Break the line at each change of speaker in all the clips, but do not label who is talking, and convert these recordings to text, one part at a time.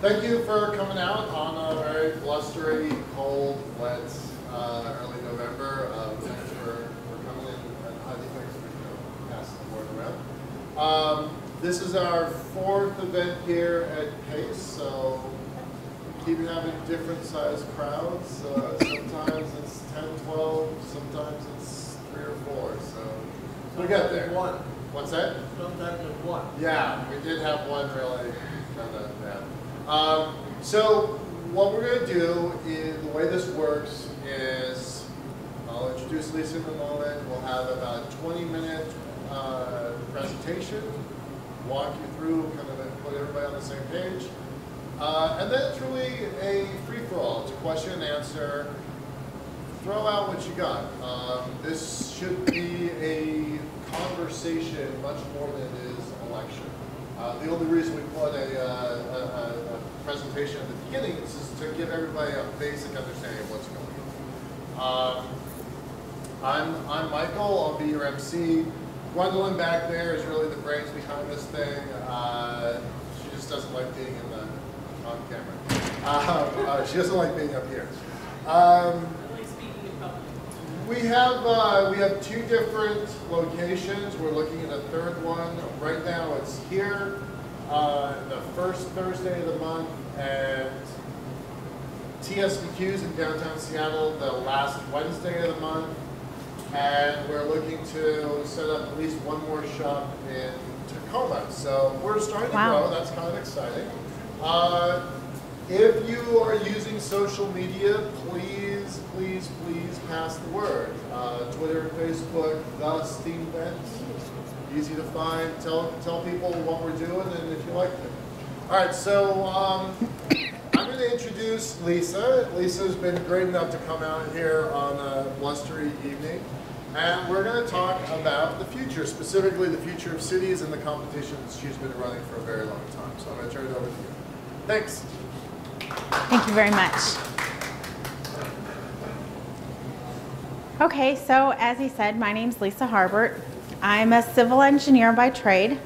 Thank you for coming out on a very blustery, cold, wet, early November. Thanks for coming in, and highly thanks for passing the word around. This is our 4th event here at PACE, so we keep having different sized crowds. Sometimes it's 10, 12, sometimes it's 3 or 4. So we got there.
One.
What's that?
Sometimes it's one.
Yeah, we did have one really kind of bad. So what we're going to do is, the way this works is, I'll introduce Lisa in a moment. We'll have about a 20-minute presentation, walk you through, kind of put everybody on the same page. And then it's really a free-for-all. It's a question and answer. Throw out what you got. This should be a conversation much more than it is a lecture. The only reason we put a presentation at the beginning is just to give everybody a basic understanding of what's going on. I'm Michael. I'll be your MC. Gwendolyn back there is really the brains behind this thing. She just doesn't like being on camera. She doesn't like being up here. We have 2 different locations. We're looking at a 3rd one. Right now it's here, the 1st Thursday of the month, and TSDQ's in downtown Seattle the last Wednesday of the month. And we're looking to set up at least one more shop in Tacoma. So we're starting to grow. That's kind of exciting. If you are using social media, please, please, please pass the word. Twitter, Facebook, the Steam Vent. Easy to find. Tell people what we're doing and if you like it. All right, so I'm going to introduce Lisa. Lisa's been great enough to come out here on a blustery evening. And we're going to talk about the future, specifically the future of cities and the competitions she's been running for a very long time. So I'm going to turn it over to you. Thanks.
Thank you very much. Okay, so as he said, my name's Lisa Harbert. I'm a civil engineer by trade.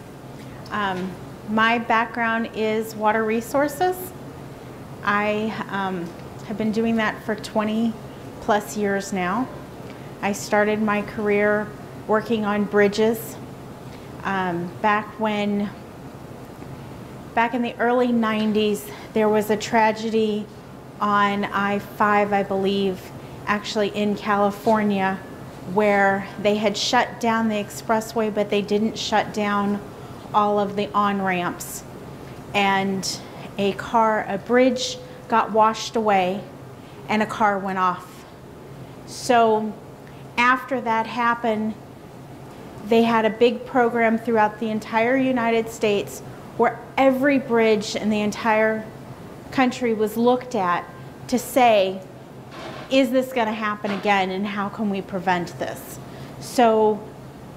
My background is water resources. I have been doing that for 20 plus years now. I started my career working on bridges back in the early 90s. There was a tragedy on I-5, I believe, actually in California, where they had shut down the expressway, but they didn't shut down all of the on-ramps. And a bridge got washed away and a car went off. So after that happened, they had a big program throughout the entire United States where every bridge in the entire country was looked at to say, is this going to happen again and how can we prevent this? So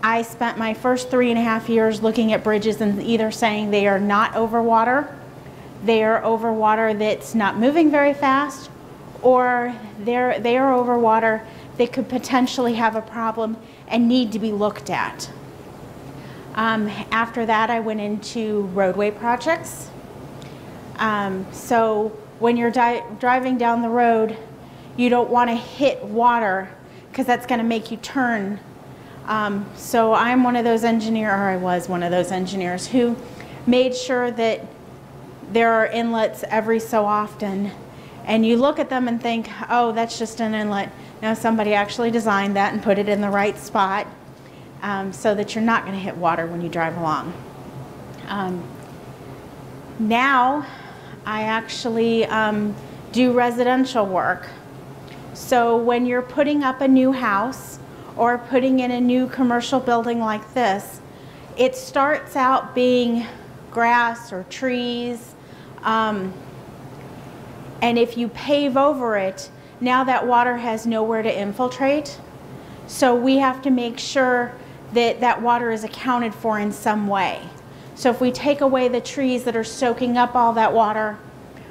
I spent my first 3.5 years looking at bridges and either saying they are not over water, they are over water that's not moving very fast, or they are over water that could potentially have a problem and need to be looked at. After that, I went into roadway projects. So when you're driving down the road, you don't want to hit water because that's going to make you turn. So I'm one of those engineers, or I was one of those engineers, who made sure that there are inlets every so often. And you look at them and think, oh, that's just an inlet. No, somebody actually designed that and put it in the right spot so that you're not going to hit water when you drive along. Now, I actually do residential work. So when you're putting up a new house or putting in a new commercial building like this, it starts out being grass or trees. And if you pave over it, now that water has nowhere to infiltrate. So we have to make sure that that water is accounted for in some way. So if we take away the trees that are soaking up all that water,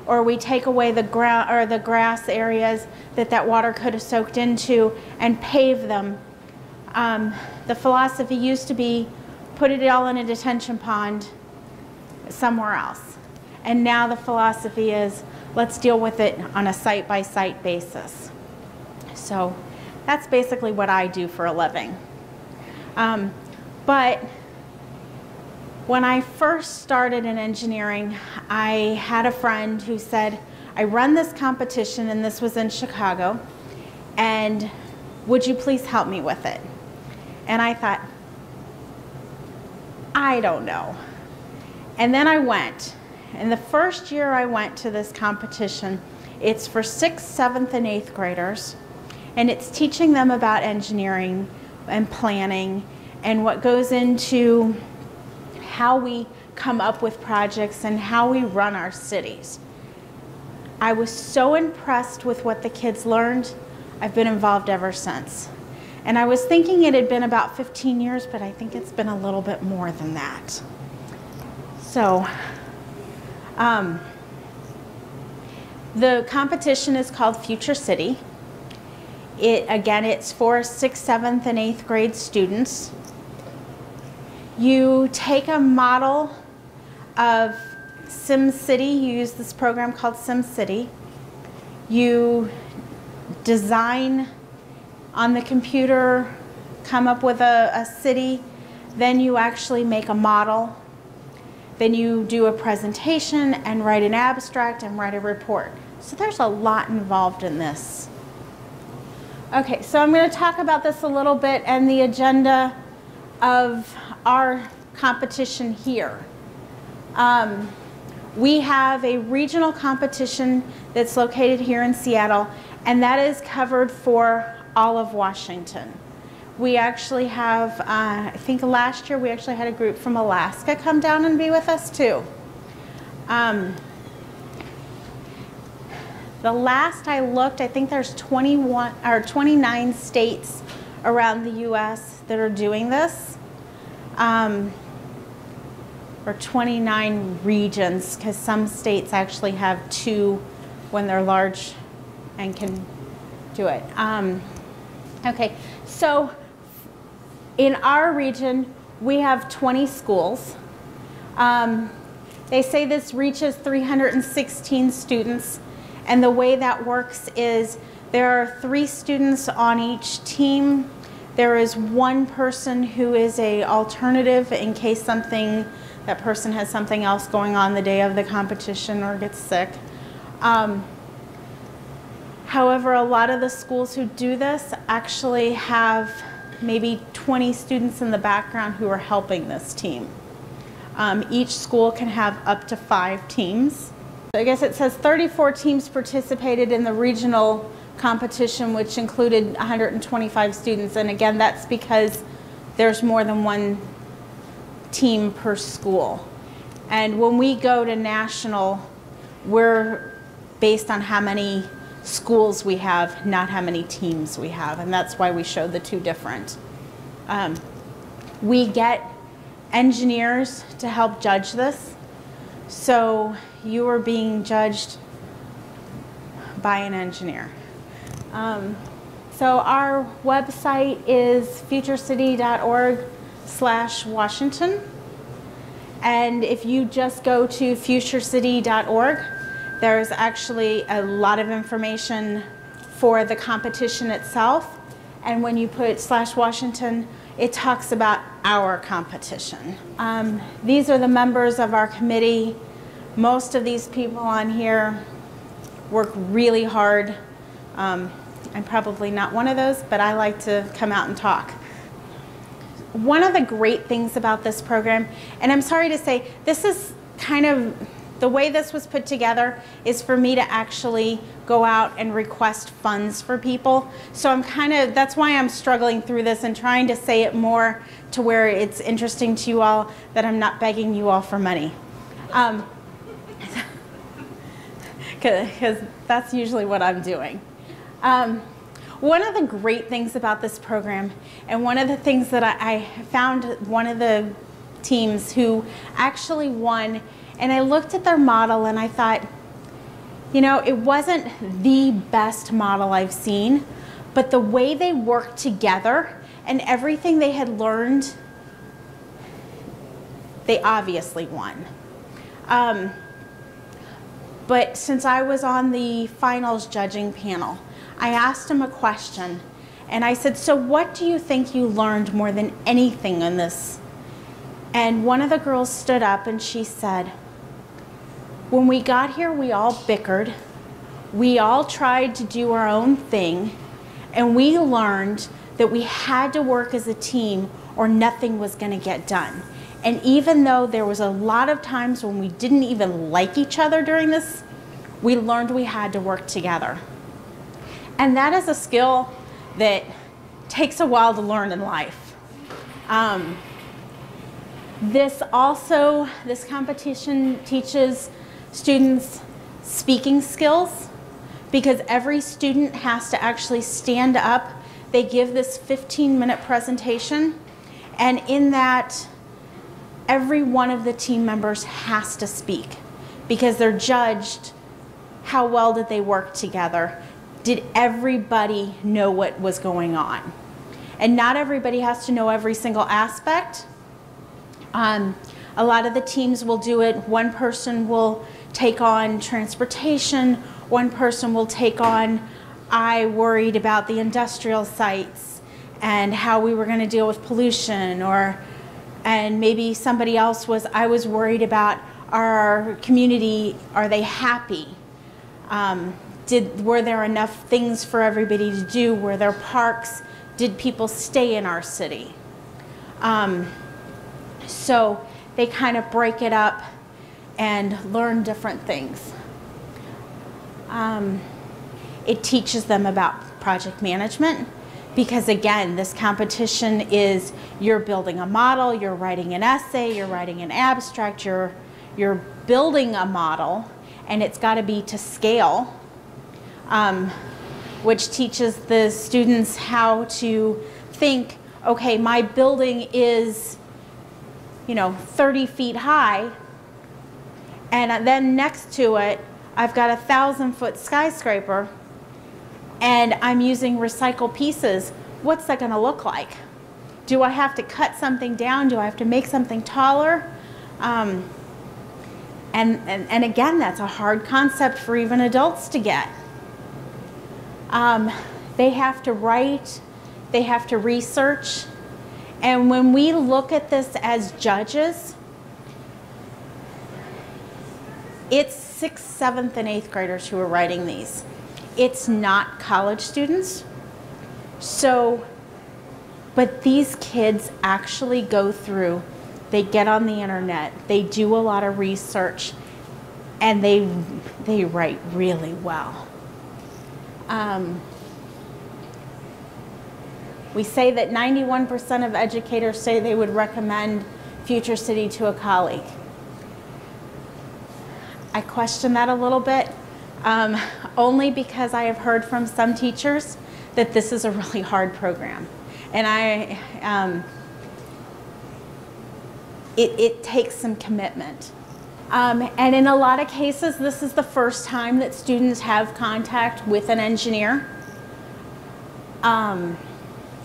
or we take away the grass areas that water could have soaked into and pave them, the philosophy used to be put it all in a detention pond somewhere else. And now the philosophy is, let's deal with it on a site-by-site basis. So that's basically what I do for a living. But when I first started in engineering, I had a friend who said, I run this competition, and this was in Chicago, and would you please help me with it? And I thought, I don't know. And then I went. And the first year I went to this competition, it's for 6th, 7th, and 8th graders. And it's teaching them about engineering and planning and what goes into how we come up with projects and how we run our cities. I was so impressed with what the kids learned. I've been involved ever since. And I was thinking it had been about 15 years, but I think it's been a little bit more than that. So, the competition is called Future City. Again, it's for 6th, 7th, and 8th grade students. You take a model of SimCity. You use this program called SimCity. You design on the computer, come up with a city, then you actually make a model. Then you do a presentation and write an abstract and write a report. So there's a lot involved in this. Okay, so I'm going to talk about this a little bit and the agenda of our competition here. We have a regional competition that's located here in Seattle, and that is covered for all of Washington. We actually have, I think last year we actually had a group from Alaska come down and be with us too. The last I looked, I think there's 21 or 29 states around the U.S. that are doing this, or 29 regions, because some states actually have 2 when they're large and can do it. Okay, so in our region, we have 20 schools. They say this reaches 316 students, and the way that works is there are 3 students on each team. There is 1 person who is an alternative in case that person has something else going on the day of the competition or gets sick. However, a lot of the schools who do this actually have maybe 20 students in the background who are helping this team. Each school can have up to 5 teams. I guess it says 34 teams participated in the regional competition, which included 125 students. And again, that's because there's more than 1 team per school. And when we go to national, we're based on how many schools we have, not how many teams we have, and that's why we show the 2 different. We get engineers to help judge this, so you are being judged by an engineer. So our website is futurecity.org/Washington, and if you just go to futurecity.org, there's actually a lot of information for the competition itself. And when you put /Washington, it talks about our competition. These are the members of our committee. Most of these people on here work really hard. I'm probably not one of those, but I like to come out and talk. One of the great things about this program, and I'm sorry to say, this is kind of, the way this was put together is for me to actually go out and request funds for people. So I'm that's why I'm struggling through this and trying to say it more to where it's interesting to you all, that I'm not begging you all for money. Because that's usually what I'm doing. One of the great things about this program, and one of the things that I found one of the teams who actually won, and I looked at their model and I thought, you know, it wasn't the best model I've seen, but the way they worked together and everything they had learned, they obviously won. But since I was on the finals judging panel, I asked him a question, and I said, so what do you think you learned more than anything in this? And one of the girls stood up and she said, when we got here, we all bickered. We all tried to do our own thing, and we learned that we had to work as a team or nothing was going to get done. And even though there was a lot of times when we didn't even like each other during this, we learned we had to work together. And that is a skill that takes a while to learn in life. This competition teaches students speaking skills, because every student has to actually stand up. They give this 15-minute presentation, and in that, every one of the team members has to speak, because they're judged how well did they work together. Did everybody know what was going on? And not everybody has to know every single aspect. A lot of the teams will do it. One person will take on transportation. One person will take on, I worried about the industrial sites and how we were going to deal with pollution, and maybe somebody else was, I was worried about our community, are they happy? Were there enough things for everybody to do? Were there parks? Did people stay in our city? So they kind of break it up and learn different things. It teaches them about project management, because again, this competition is, you're building a model, you're writing an essay, you're writing an abstract, you're building a model, and it's got to be to scale, which teaches the students how to think, okay, my building is, 30 feet high, and then next to it, I've got a 1,000-foot skyscraper, and I'm using recycled pieces. What's that going to look like? Do I have to cut something down? Do I have to make something taller? And again, that's a hard concept for even adults to get. They have to write, they have to research, and when we look at this as judges, it's 6th, 7th, and 8th graders who are writing these. It's not college students. So, but these kids actually go through, they get on the internet, they do a lot of research, and they write really well. We say that 91% of educators say they would recommend Future City to a colleague. I question that a little bit, only because I have heard from some teachers that this is a really hard program. And it takes some commitment. And in a lot of cases, this is the first time that students have contact with an engineer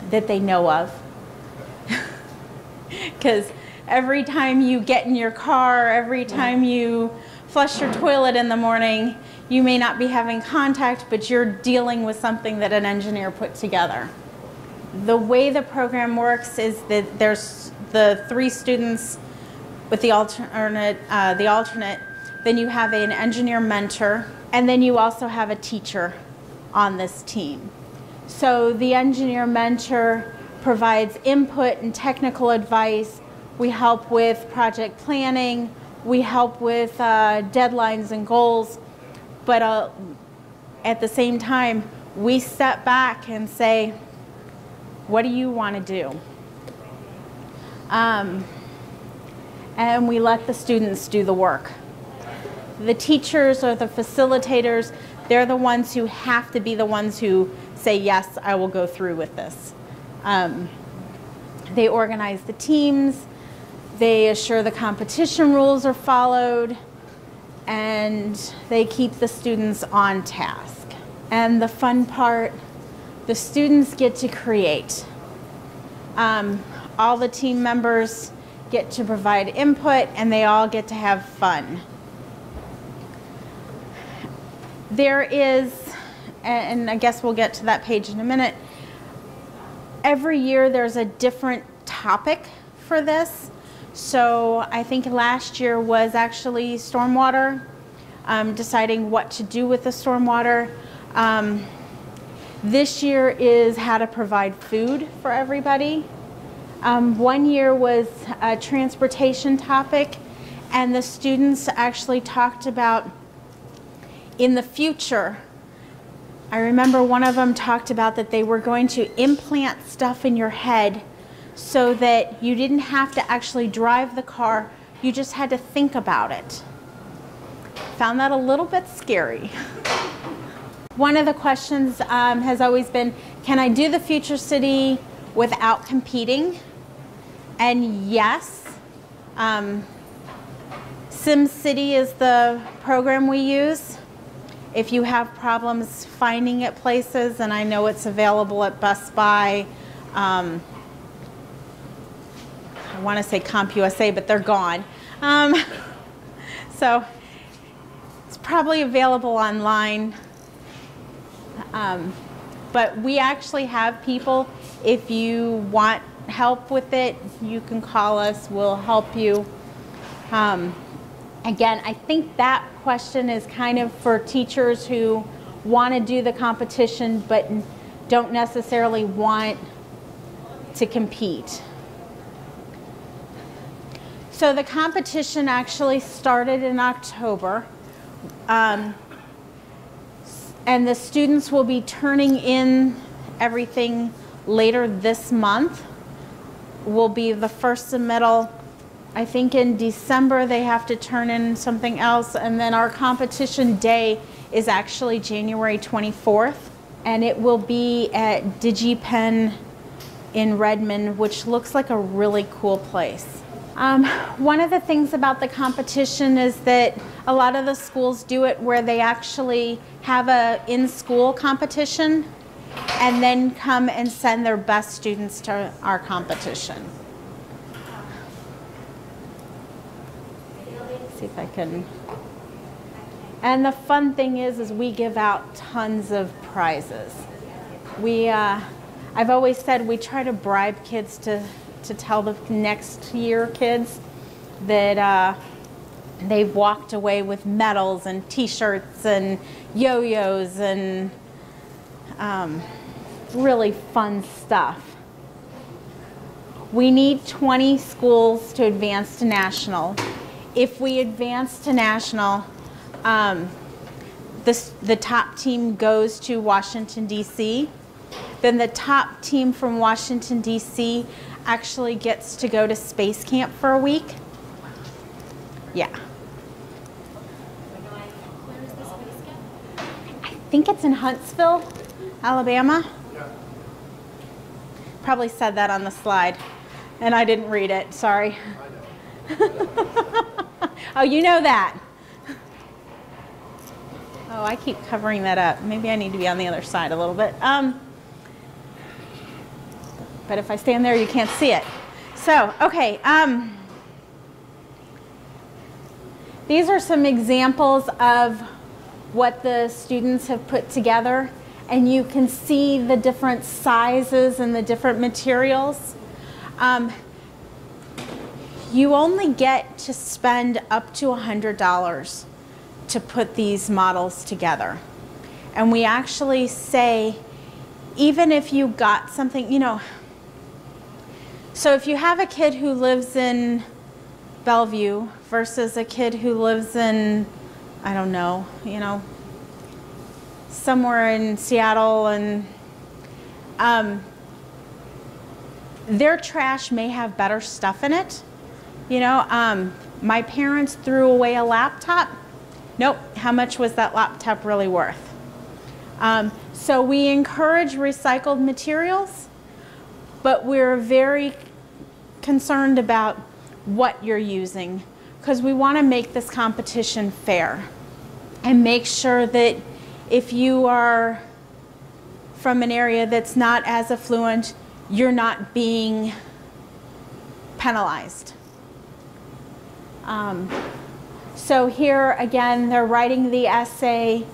that they know of. Because every time you get in your car, every time you flush your toilet in the morning, you may not be having contact, but you're dealing with something that an engineer put together. The way the program works is that there's the 3 students with the alternate, then you have an engineer mentor, and then you also have a teacher on this team. So the engineer mentor provides input and technical advice. We help with project planning. We help with deadlines and goals. But at the same time, we step back and say, what do you want to do? And we let the students do the work. The teachers or the facilitators, they're the ones who have to be the ones who say, yes, I will go through with this. They organize the teams, they assure the competition rules are followed, and they keep the students on task. And the fun part, the students get to create. All the team members get to provide input, and they all get to have fun. There is, and I guess we'll get to that page in a minute, every year there's a different topic for this. So I think last year was actually stormwater, deciding what to do with the stormwater. This year is how to provide food for everybody. One year was a transportation topic, and the students actually talked about in the future. I remember one of them talked about that they were going to implant stuff in your head so that you didn't have to actually drive the car, you just had to think about it. Found that a little bit scary. One of the questions has always been, can I do the Future City without competing? And yes, SimCity is the program we use. If you have problems finding it places, and I know it's available at Best Buy, I want to say CompUSA, but they're gone. So it's probably available online. But we actually have people, if you want help with it, you can call us, we'll help you. Again, I think that question is kind of for teachers who want to do the competition but don't necessarily want to compete. So the competition actually started in October. And the students will be turning in everything later this month. Will be the first submittal. I think in December they have to turn in something else, and then our competition day is actually January 24th, and it will be at DigiPen in Redmond, which looks like a really cool place. One of the things about the competition is that a lot of the schools do it where they actually have a in-school competition and then come and send their best students to our competition. See if I can. And the fun thing is we give out tons of prizes. I've always said we try to bribe kids to tell the next year kids that they've walked away with medals and t-shirts and yo-yos and really fun stuff. We need 20 schools to advance to national. If we advance to national, the top team goes to Washington, D.C. Then the top team from Washington, D.C. actually gets to go to space camp for a week. Yeah.
Where is the space camp?
I think it's in Huntsville, Alabama.
Yeah.
Probably said that on the slide, and I didn't read it, sorry.
I know.
Oh, you know that. Oh, I keep covering that up. Maybe I need to be on the other side a little bit. But if I stand there, you can't see it. So, okay. These are some examples of what the students have put together, and you can see the different sizes and the different materials. You only get to spend up to $100 to put these models together. And we actually say, even if you got something, you know, so if you have a kid who lives in Bellevue versus a kid who lives in, I don't know, you know, somewhere in Seattle, and their trash may have better stuff in it. You know, my parents threw away a laptop. Nope, how much was that laptop really worth? So we encourage recycled materials, but we're very concerned about what you're using, because we want to make this competition fair and make sure that if you are from an area that's not as affluent, you're not being penalized. So here again, they're writing the essay.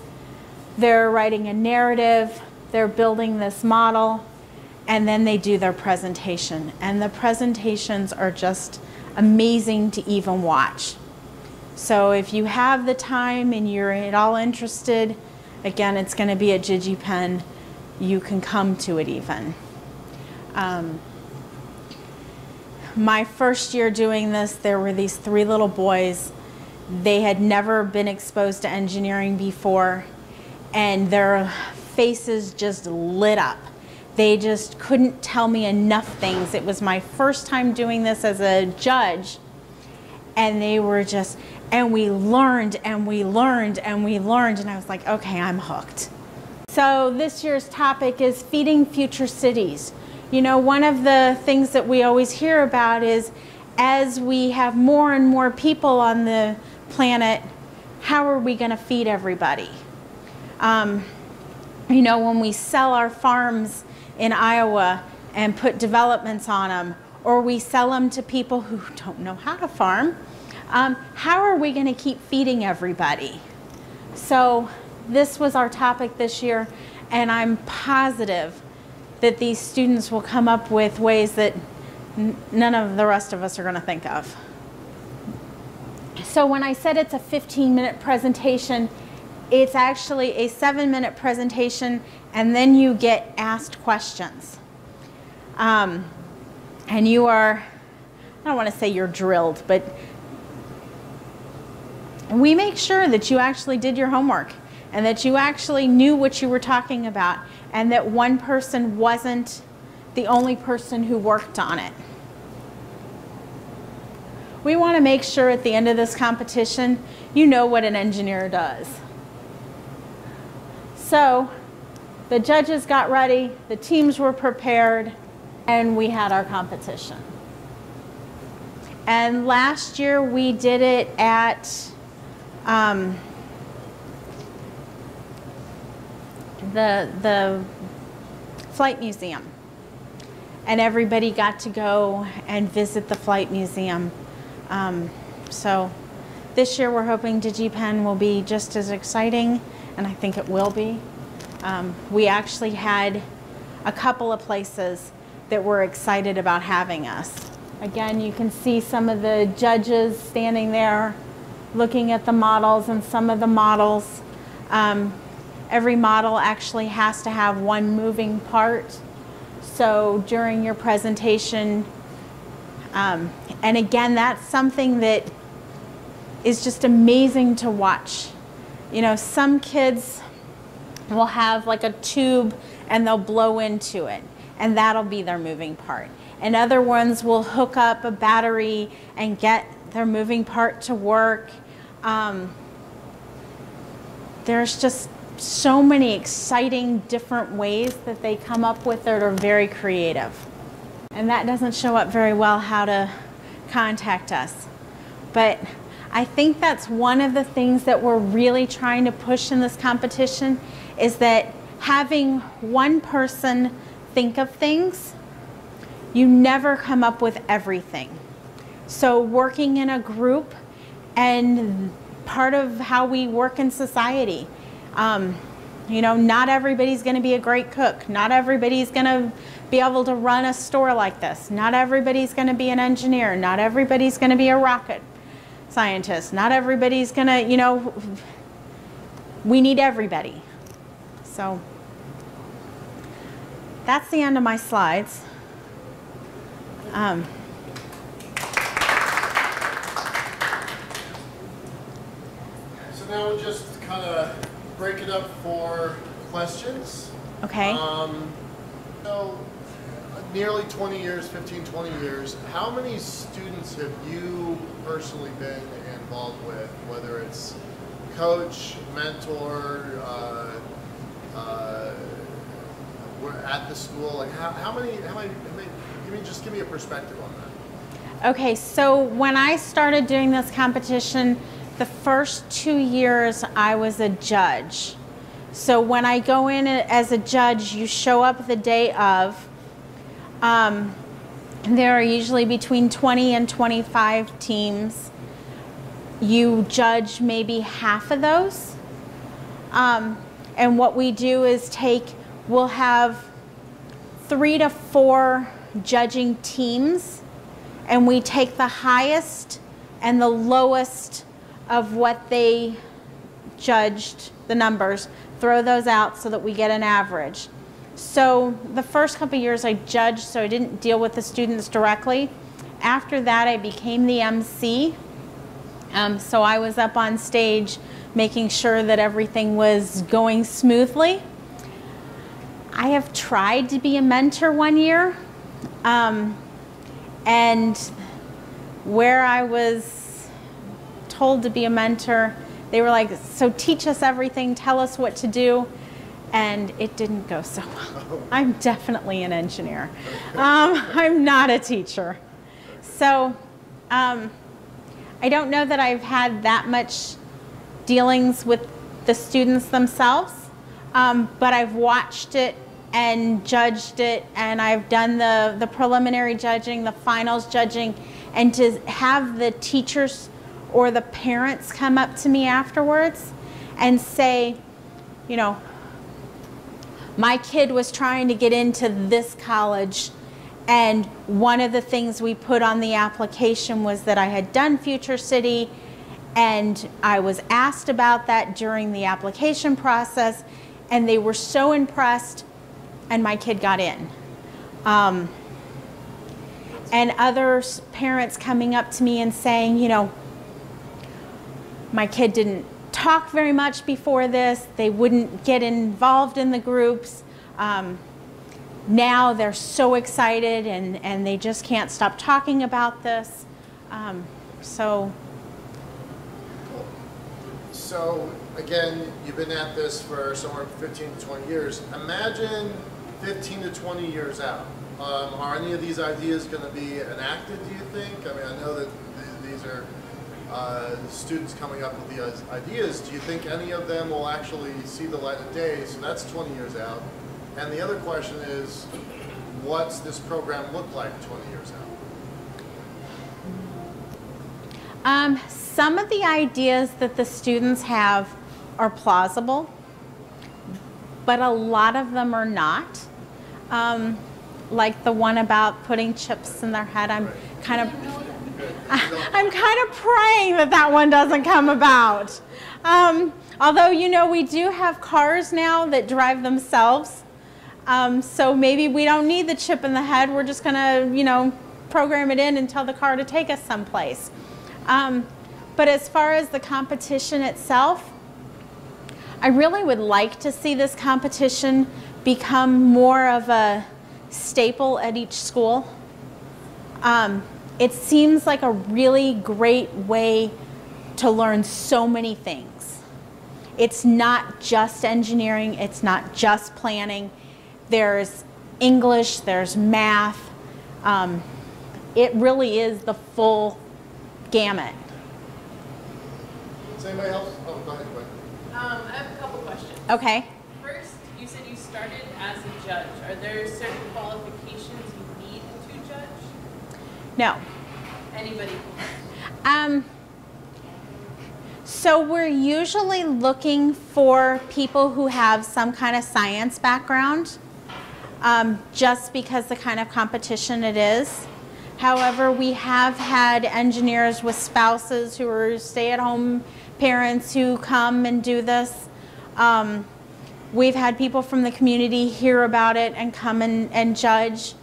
they're writing a narrative, they're building this model, and then they do their presentation. And the presentations are just amazing to even watch. So if you have the time and you're at all interested, again, it's going to be at DigiPen. You can come to it even. My first year doing this, there were these 3 little boys. They had never been exposed to engineering before, and their faces just lit up. They just couldn't tell me enough things. It was my first time doing this as a judge, and they were just, and we learned, and we learned, and we learned, and I was like, okay, I'm hooked. So this year's topic is feeding future cities. You know, one of the things that we always hear about is as we have more and more people on the planet, how are we going to feed everybody? You know, when we sell our farms in Iowa and put developments on them, or we sell them to people who don't know how to farm, how are we going to keep feeding everybody? So this was our topic this year, and I'm positive that these students will come up with ways that none of the rest of us are going to think of. So when I said it's a 15-minute presentation, it's actually a 7-minute presentation, and then you get asked questions. And you are, I don't want to say you're drilled, but we make sure that you actually did your homework and that you actually knew what you were talking about, and that one person wasn't the only person who worked on it. We want to make sure at the end of this competition, you know what an engineer does. So the judges got ready, the teams were prepared, and we had our competition. And last year we did it at the Flight Museum. And everybody got to go and visit the Flight Museum. So this year we're hoping DigiPen will be just as exciting, and I think it will be. We actually had a couple of places that were excited about having us. Again, you can see some of the judges standing there looking at the models, and some of the models, every model actually has to have one moving part. So during your presentation, and again, that's something that is just amazing to watch. You know, some kids will have like a tube and they'll blow into it, and that'll be their moving part. And other ones will hook up a battery and get their moving part to work. There's just so many exciting different ways that they come up with that are very creative. And that doesn't show up very well how to contact us. But I think that's one of the things that we're really trying to push in this competition, is that having one person think of things, you never come up with everything. So working in a group, and part of how we work in society, you know, not everybody's going to be a great cook. Not everybody's going to be able to run a store like this. Not everybody's going to be an engineer. Not everybody's going to be a rocket scientist. Not everybody's going to, you know, we need everybody. So that's the end of my slides.
So now we'll just kind of break it up for questions.
Okay.
So nearly 20 years, 15, 20 years, how many students have you personally been involved with, whether it's coach, mentor, we're at the school, like how many, just give me a perspective on that.
Okay, so when I started doing this competition, the first 2 years I was a judge. So when I go in as a judge, you show up the day of. There are usually between 20 and 25 teams. You judge maybe half of those. And what we do is we'll have 3 to 4 judging teams, and we take the highest and the lowest of what they judged, the numbers, throw those out so that we get an average. So the first couple of years I judged, so I didn't deal with the students directly. After that, I became the MC. So I was up on stage making sure that everything was going smoothly. I have tried to be a mentor one year, and where I was told to be a mentor, they were like, so teach us everything, tell us what to do, and it didn't go so well. I'm definitely an engineer. I'm not a teacher. So I don't know that I've had that much dealings with the students themselves, but I've watched it and judged it, and I've done the preliminary judging, the finals judging, and to have the teachers or the parents come up to me afterwards and say, you know, my kid was trying to get into this college, and one of the things we put on the application was that I had done Future City, and I was asked about that during the application process, and they were so impressed, and my kid got in. And other parents coming up to me and saying, you know, my kid didn't talk very much before this, they wouldn't get involved in the groups. Now they're so excited, and they just can't stop talking about this.
So again, you've been at this for somewhere 15 to 20 years. Imagine 15 to 20 years out. Are any of these ideas going to be enacted, do you think? I mean, I know that these are students coming up with these ideas. Do you think any of them will actually see the light of day? So that's 20 years out. And the other question is, what's this program look like 20 years out?
Some of the ideas that the students have are plausible, but a lot of them are not. Like the one about putting chips in their head, I'm kind of praying that that one doesn't come about. Although, you know, we do have cars now that drive themselves. So maybe we don't need the chip in the head. We're just going to, you know, program it in and tell the car to take us someplace. But as far as the competition itself, I really would like to see this competition become more of a staple at each school. It seems like a really great way to learn so many things. It's not just engineering, it's not just planning. There's English, there's math. It really is the full gamut.
Does anybody else? Oh, go ahead, Gwen.
I have a couple questions.
Okay.
First, you said you started as a judge. Are there certain qualifications you need to judge?
No.
Anybody?
So we're usually looking for people who have some kind of science background, just because the kind of competition it is. However, we have had engineers with spouses who are stay-at-home parents who come and do this. We've had people from the community hear about it and come and judge.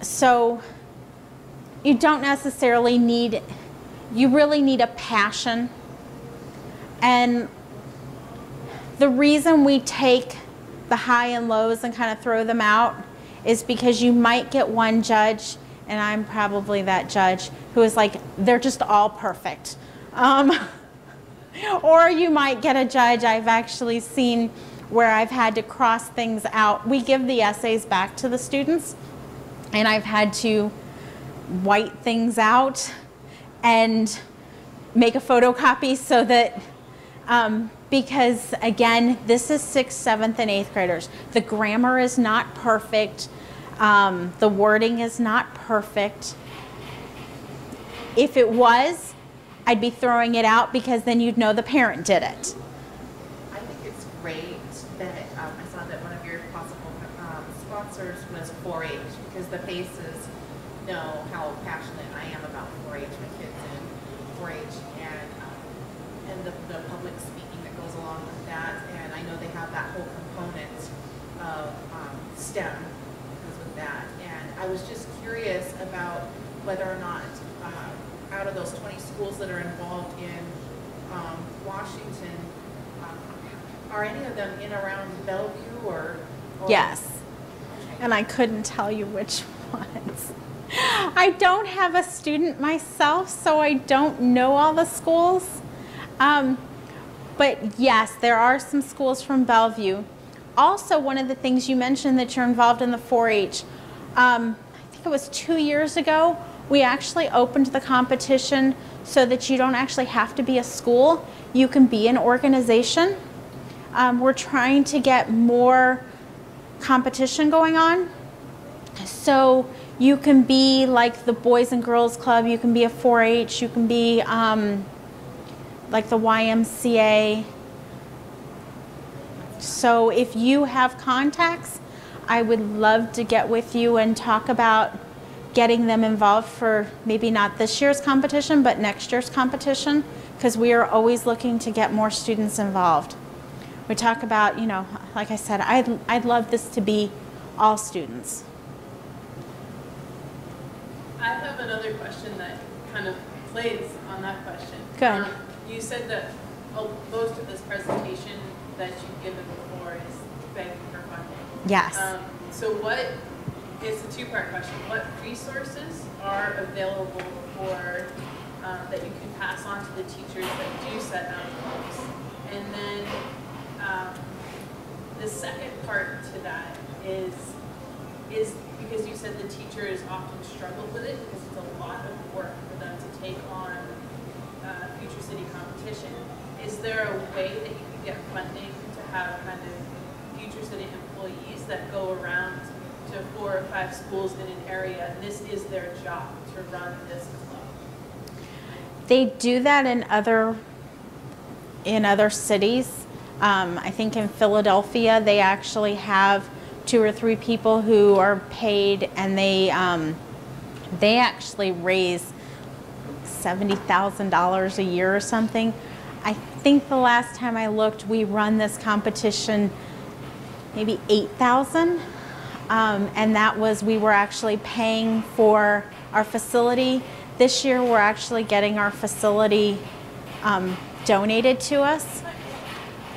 So you don't necessarily need, you really need a passion. And the reason we take the high and lows and kind of throw them out is because you might get one judge, and I'm probably that judge, who is like, they're just all perfect. Or you might get a judge, I've actually seen where I've had to cross things out. We give the essays back to the students, and I've had to white things out and make a photocopy so that, because again, this is 6th, 7th, and 8th graders. The grammar is not perfect. The wording is not perfect. If it was, I'd be throwing it out because then you'd know the parent did it.
I think it's great sponsors was 4-H, because the faces know how passionate I am about 4-H, my kids in 4-H, and the public speaking that goes along with that. And I know they have that whole component of STEM goes with that. And I was just curious about whether or not out of those 20 schools that are involved in Washington, are any of them in around Bellevue or
Yes.
Okay.
And I couldn't tell you which ones. I don't have a student myself, so I don't know all the schools. But yes, there are some schools from Bellevue. Also, one of the things you mentioned that you're involved in the 4-H, I think it was 2 years ago, we actually opened the competition so that you don't actually have to be a school. You can be an organization. We're trying to get more competition going on. So you can be like the Boys and Girls Club, you can be a 4-H, you can be like the YMCA. So if you have contacts, I would love to get with you and talk about getting them involved for maybe not this year's competition, but next year's competition, because we are always looking to get more students involved. We talk about, you know, like I said, I'd love this to be all students.
I have another question that kind of plays on that question.
Good.
You said that most of this presentation that you've given before is begging for funding.
Yes.
So what, it's a two-part question. What resources are available for, that you can pass on to the teachers that do set out goals? And then the second part to that is because you said the teachers often struggle with it because it's a lot of work for them to take on future city competition. Is there a way that you can get funding to have kind of future city employees that go around to 4 or 5 schools in an area, and this is their job to run this club?
They do that in other cities. I think in Philadelphia they actually have 2 or 3 people who are paid, and they actually raise $70,000 a year or something. I think the last time I looked, we run this competition maybe $8,000, and that was, we were actually paying for our facility. This year we're actually getting our facility donated to us,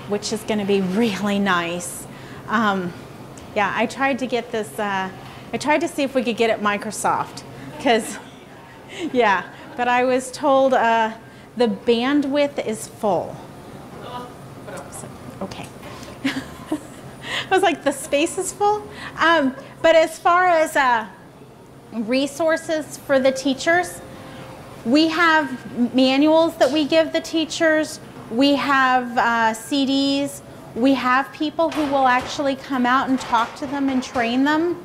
which is going to be really nice. Yeah, I tried to get this, I tried to see if we could get it Microsoft, because, yeah, but I was told the bandwidth is full. So, okay. I was like, the space is full? But as far as resources for the teachers, we have manuals that we give the teachers. We have CDs. We have people who will actually come out and talk to them and train them.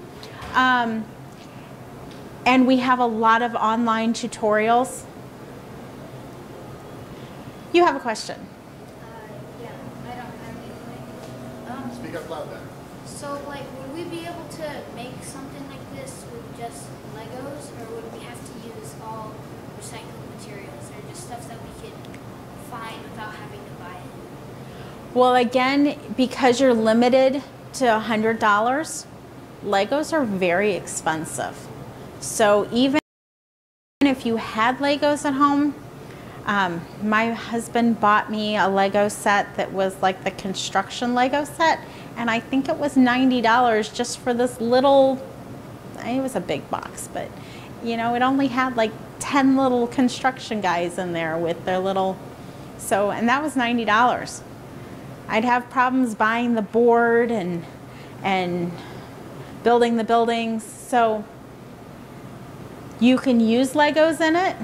And we have a lot of online tutorials. You have a question?
Yeah, I don't have anything.
Speak up loud then.
So, like, would we be able to make something like this with just Legos, or would we have to use all recycled materials, or just stuff that we could find without having to buy it?
Well, again, because you're limited to $100, Legos are very expensive. So even if you had Legos at home, my husband bought me a Lego set that was like the construction Lego set, and I think it was $90 just for this little, it was a big box, but you know, it only had like 10 little construction guys in there with their little, so, and that was $90. I'd have problems buying the board and building the buildings. So you can use Legos in it.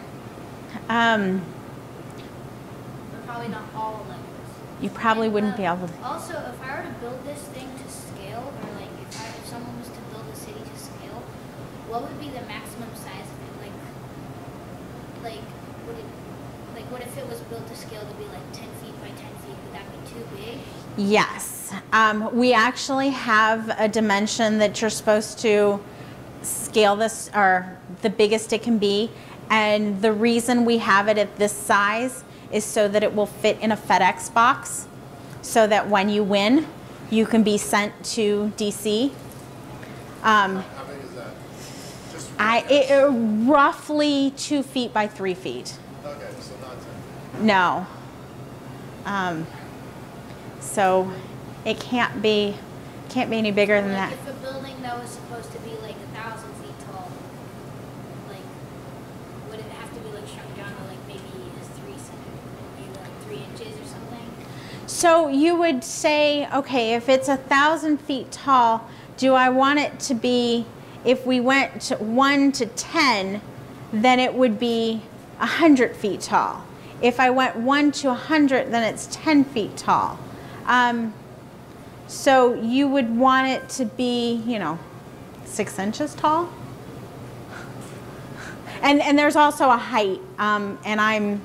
But probably not all Legos.
You probably
And,
wouldn't be able to.
Also, if I were to build this thing to scale, or like if someone was to build a city to scale, what would be the maximum size of it? Like would it, like like, what if it was built to scale to be like 10 feet by 10 feet? Would that be too big?
Yes. We actually have a dimension that you're supposed to scale this, or the biggest it can be. And the reason we have it at this size is so that it will fit in a FedEx box, so that when you win, you can be sent to DC.
How big is that? Just
Roughly 2 feet by 3 feet.
okay, so not 10.
No. So it can't be any bigger than
Like
that.
if a building that was supposed to be like 1,000 feet tall, like, would it have to be like shrunk down to like maybe 3 inches or something?
So you would say, okay, if it's 1,000 feet tall, do I want it to be, if we went to 1 to 10, then it would be 100 feet tall. If I went 1 to 100, then it's 10 feet tall. So you would want it to be, 6 inches tall. And there's also a height, and I'm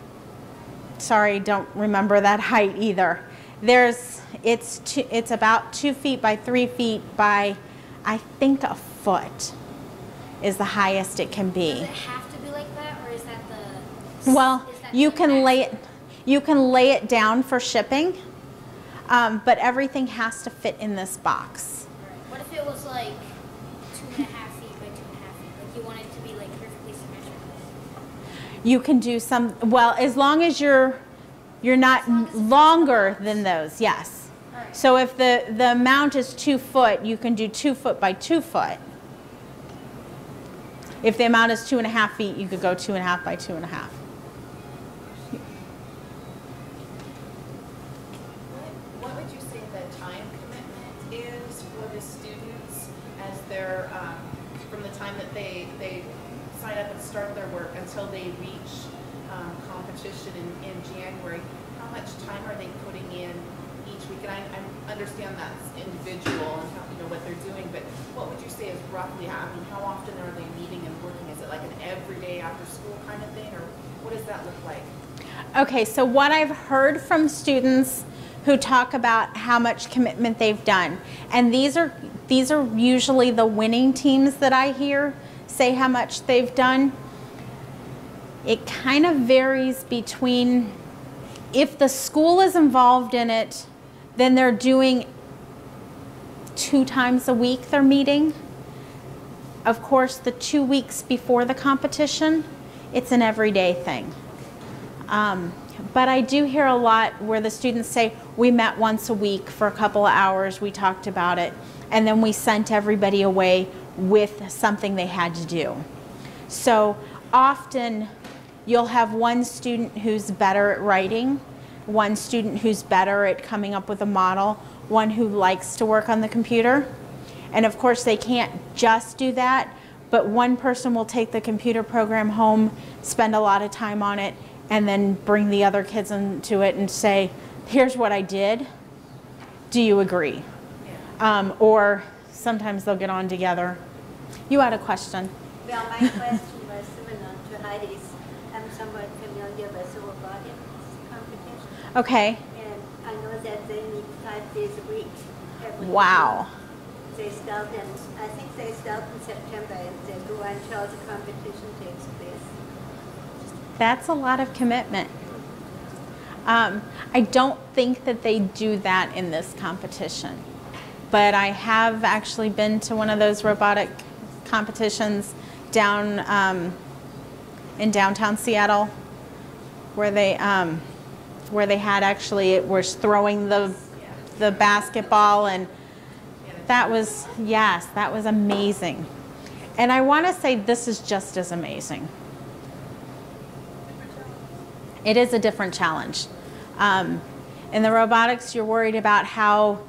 sorry, don't remember that height either. It's about 2 feet by 3 feet by, I think, a foot is the highest it can be.
Does it have to be like that, or is that the?
Well,
is that
you
the
can
maximum?
lay it down for shipping, but everything has to fit in this box.
What if it was like 2.5 feet by 2.5 feet? Like you want it to be like perfectly symmetrical.
You can do some, well, as long as you're not longer than those, yes.
Alright.
So if the amount is 2 foot, you can do 2 foot by 2 foot. If the amount is 2.5 feet, you could go 2.5 by 2.5.
What would you say the time commitment is for the students as they're, from the time that they sign up and start their work until they reach competition in January? How much time are they putting in each week? And I understand that's individual and how, what they're doing, but what would you say is roughly happening? How often are they meeting and working? Is it like an everyday after school kind of thing, or what does that look like?
Okay, so what I've heard from students who talk about how much commitment they've done, and these are usually the winning teams that I hear say how much they've done. It kind of varies between, if the school is involved in it, then they're doing 2 times a week they're meeting. Of course, the 2 weeks before the competition, it's an everyday thing. But I do hear a lot where the students say, we met once a week for a couple of hours, we talked about it, and then we sent everybody away with something they had to do. So often you'll have one student who's better at writing, one student who's better at coming up with a model, one who likes to work on the computer. And of course they can't just do that, but one person will take the computer program home, spend a lot of time on it, and then bring the other kids into it and say, here's what I did, do you agree?
Yeah.
Or sometimes they'll get on together. You had a question.
Well, my question was similar to Heidi's. I'm somewhat familiar with the robotics competition.
Okay.
And I know that they meet 5 days a week. Every
Wow.
They start I think they start in September and they go until the competition takes place.
That's a lot of commitment. I don't think that they do that in this competition, but I have actually been to one of those robotic competitions down in downtown Seattle, where they had actually, it was throwing the basketball, and that was, yes, that was amazing. And I want to say this is just as amazing. It is a different challenge. In the robotics, you're worried about how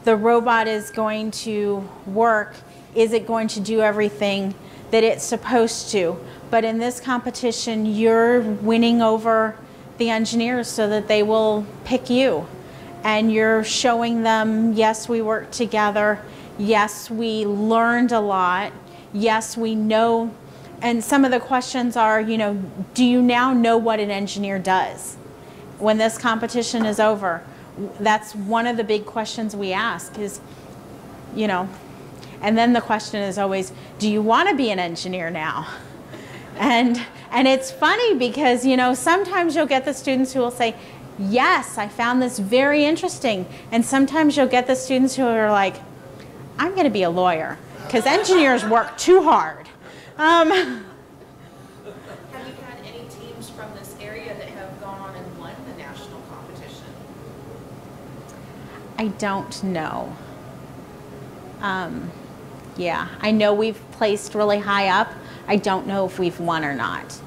the robot is going to work. Is it going to do everything that it's supposed to? But in this competition, you're winning over the engineers so that they will pick you. And you're showing them, yes, we worked together. Yes, we learned a lot. Yes, we know and some of the questions are, you know, do you now know what an engineer does? When this competition is over, that's one of the big questions we ask is, you know, and then the question is always, do you want to be an engineer now? And it's funny because, you know, sometimes you'll get the students who will say, yes, I found this very interesting. And sometimes you'll get the students who are like, I'm going to be a lawyer because engineers work too hard.
Have you had any teams from this area that have gone on and won the national competition?
I don't know. Yeah, I know we've placed really high up. I don't know if we've won or not.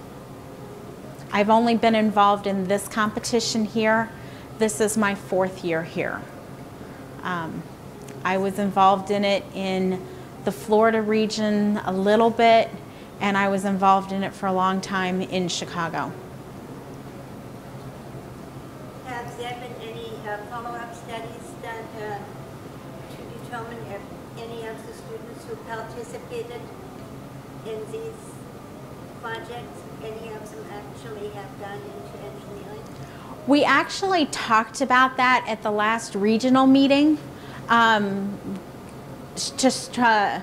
I've only been involved in this competition here. This is my 4th year here. I was involved in it in the Florida region a little bit, and I was involved in it for a long time in Chicago.
Have there been any follow-up studies done to determine if any of the students who participated in these projects, any of them actually have gone into engineering?
We actually talked about that at the last regional meeting, just to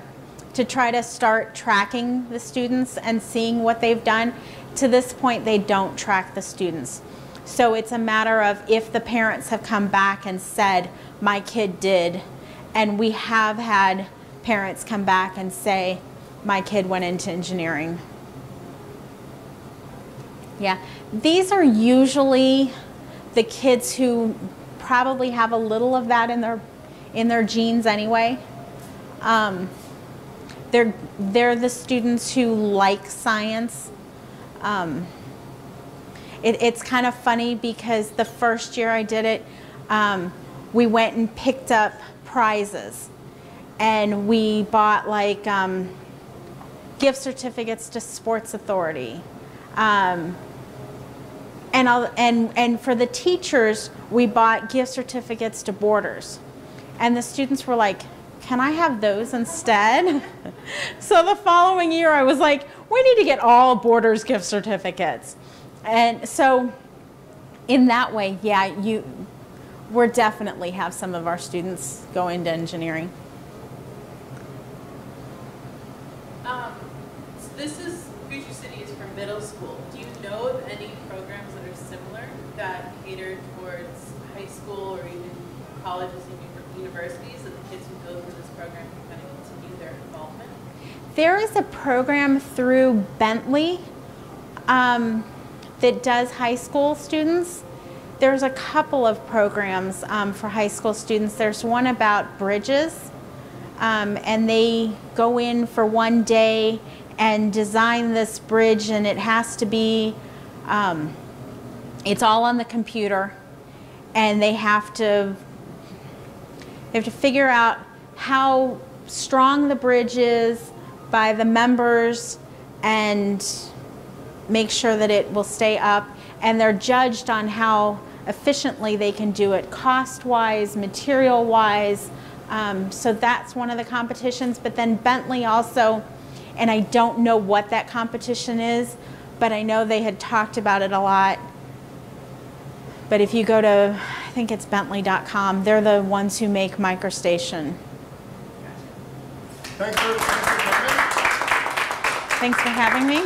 try to start tracking the students and seeing what they've done. To this point, they don't track the students. So it's a matter of if the parents have come back and said, my kid did, and we have had parents come back and say, my kid went into engineering. Yeah, these are usually the kids who probably have a little of that in their genes anyway. They're the students who like science. It's kind of funny because the first year I did it, we went and picked up prizes, and we bought like gift certificates to Sports Authority. And for the teachers, we bought gift certificates to Borders. And the students were like, can I have those instead? So the following year I was like, we need to get all Borders gift certificates. And so in that way, yeah, we're definitely have some of our students go into engineering.
So this is, Future City is for middle school. Do you know of any programs that are similar that cater towards high school or even colleges and universities, that the kids who go through this program can kind of continue their involvement?
There is a program through Bentley that does high school students. There's a couple of programs for high school students. There's one about bridges, and they go in for one day and design this bridge, and it has to be, it's all on the computer, and they have to figure out how strong the bridge is by the members and make sure that it will stay up, and they're judged on how efficiently they can do it, cost-wise, material-wise. So that's one of the competitions. But then Bentley also, and I don't know what that competition is, but I know they had talked about it a lot. But if you go to, I think it's bentley.com, they're the ones who make MicroStation.
Thanks for coming.
Thanks for having me.